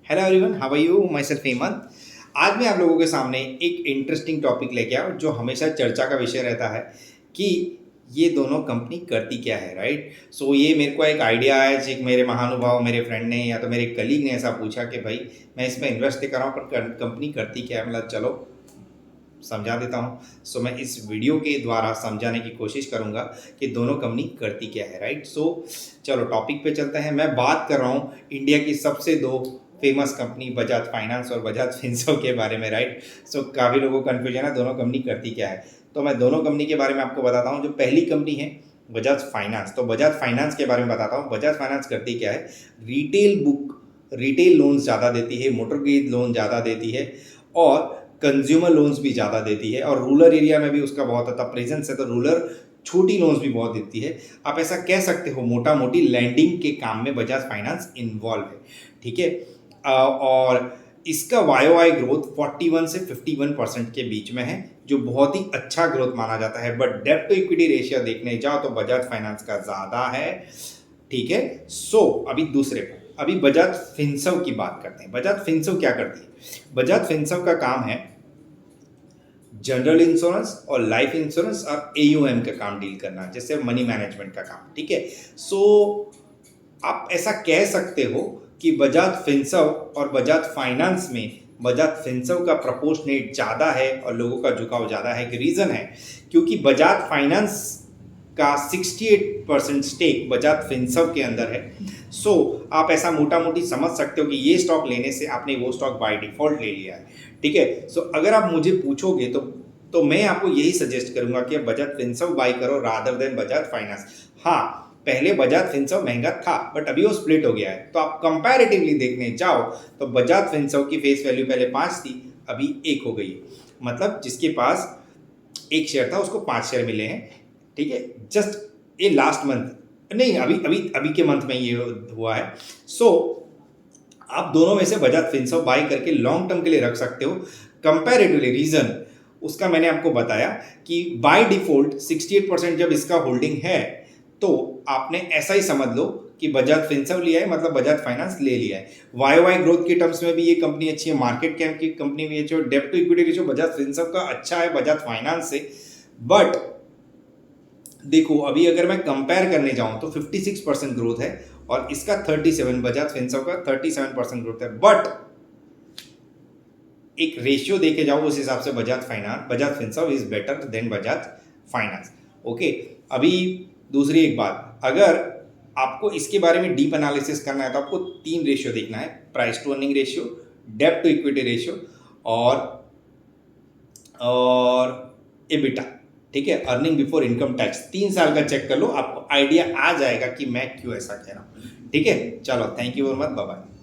Hello everyone, how are you? Myself Hemant. आज मैं आप लोगों के सामने एक इंटरेस्टिंग टॉपिक लेके आया जो हमेशा चर्चा का विषय रहता है कि ये दोनों कंपनी करती क्या है, राइट? सो ये मेरे को एक आइडिया है, एक मेरे महानुभाव मेरे फ्रेंड ने या तो मेरे कलीग ने ऐसा पूछा कि भाई मैं इसमें इन्वेस्ट कर रहा हूँ पर कंपनी करती क्या है, मतलब चलो समझा देता हूँ। सो मैं इस वीडियो के द्वारा समझाने की कोशिश करूँगा कि दोनों कंपनी करती क्या है, राइट? सो चलो टॉपिक पे चलते हैं। मैं बात कर रहा हूँ इंडिया की सबसे दो फेमस कंपनी बजाज फाइनेंस और बजाज फिनसर्व के बारे में, राइट? सो काफ़ी लोगों को कन्फ्यूजन है दोनों कंपनी करती क्या है, तो मैं दोनों कंपनी के बारे में आपको बताता हूँ। जो पहली कंपनी है बजाज फाइनेंस, तो बजाज फाइनेंस के बारे में बताता हूँ। बजाज फाइनेंस करती क्या है, रिटेल लोन्स ज़्यादा देती है, मोटर गैज लोन ज़्यादा देती है और कंज्यूमर लोन्स भी ज़्यादा देती है और रूरल एरिया में भी उसका बहुत अच्छा प्रेजेंस है, तो रूरल छोटी लोन्स भी बहुत देती है। आप ऐसा कह सकते हो मोटा मोटी लैंडिंग के काम में बजाज फाइनेंस इन्वॉल्व है, ठीक है। और इसका वाई ग्रोथ 41 से 51% के बीच में है, जो बहुत ही अच्छा ग्रोथ माना जाता है। बट डेब्ट टू इक्विटी रेशियो देखने जाओ तो बजाज फाइनेंस का ज़्यादा है, ठीक है। सो अभी बजाज फिनसर्व की बात करते हैं। बजाज फिनसर्व क्या करती है? बजाज फिनसर्व का काम है जनरल इंश्योरेंस और लाइफ इंश्योरेंस और एयूएम का काम डील करना, जैसे मनी मैनेजमेंट का काम, ठीक है। सो आप ऐसा कह सकते हो कि बजाज फिनसर्व और बजाज फाइनेंस में बजाज फिनसर्व का प्रपोर्शनेट ज़्यादा है और लोगों का झुकाव ज़्यादा है। रीज़न है क्योंकि बजाज फाइनेंस का 68% स्टेक बजाज फिनसर्व के अंदर है। सो आप ऐसा मोटा मोटी समझ सकते हो कि ये स्टॉक लेने से आपने वो स्टॉक बाय डिफॉल्ट ले लिया है, ठीक है। सो अगर आप मुझे पूछोगे तो मैं आपको यही सजेस्ट करूंगा कि बजाज फिनसर्व बाय करो रादर देन बजाज फाइनेंस। हाँ, पहले बजाज फिनसर्व महंगा था बट अभी वो स्प्लिट हो गया है, तो आप कंपैरेटिवली देखने जाओ तो बजाज फिनसर्व की फेस वैल्यू पहले 5 थी, अभी 1 हो गई है। मतलब जिसके पास 1 शेयर था उसको 5 शेयर मिले हैं, ठीक है। जस्ट ये लास्ट मंथ नहीं, अभी अभी अभी के मंथ में ये हुआ है। सो आप दोनों में से बजाज फिनसर्व बाय करके लॉन्ग टर्म के लिए रख सकते हो। कंपैरेटिवली रीजन उसका मैंने आपको बताया कि बाय डिफॉल्ट 68% जब इसका होल्डिंग है तो आपने ऐसा ही समझ लो कि बजाज फिनसर्व लिया है मतलब बजाज फाइनेंस ले लिया है। वाई ग्रोथ के टर्म्स में भी ये कंपनी अच्छी है, मार्केट कैप की कंपनी भी अच्छी है, डेब्ट to equity ratio Bajaj Finserv का अच्छा है बजाज फाइनेंस से। बट देखो अभी अगर मैं कंपेयर करने जाऊं तो 56% ग्रोथ है और इसका 37, बजाज फिनसर्व का 37% ग्रोथ है। बट एक रेशियो देखे जाओ उस हिसाब से Bajaj Finserv is better than Bajaj finance, okay. अभी दूसरी एक बात, अगर आपको इसके बारे में डीप एनालिसिस करना है तो आपको 3 रेशियो देखना है, प्राइस टू अर्निंग रेशियो, डेब्ट टू इक्विटी रेशियो और एबिटा, ठीक है, अर्निंग बिफोर इनकम टैक्स। 3 साल का चेक कर लो, आपको आइडिया आ जाएगा कि मैं क्यों ऐसा कह रहा हूँ, ठीक है। चलो, thank you very much, bye bye.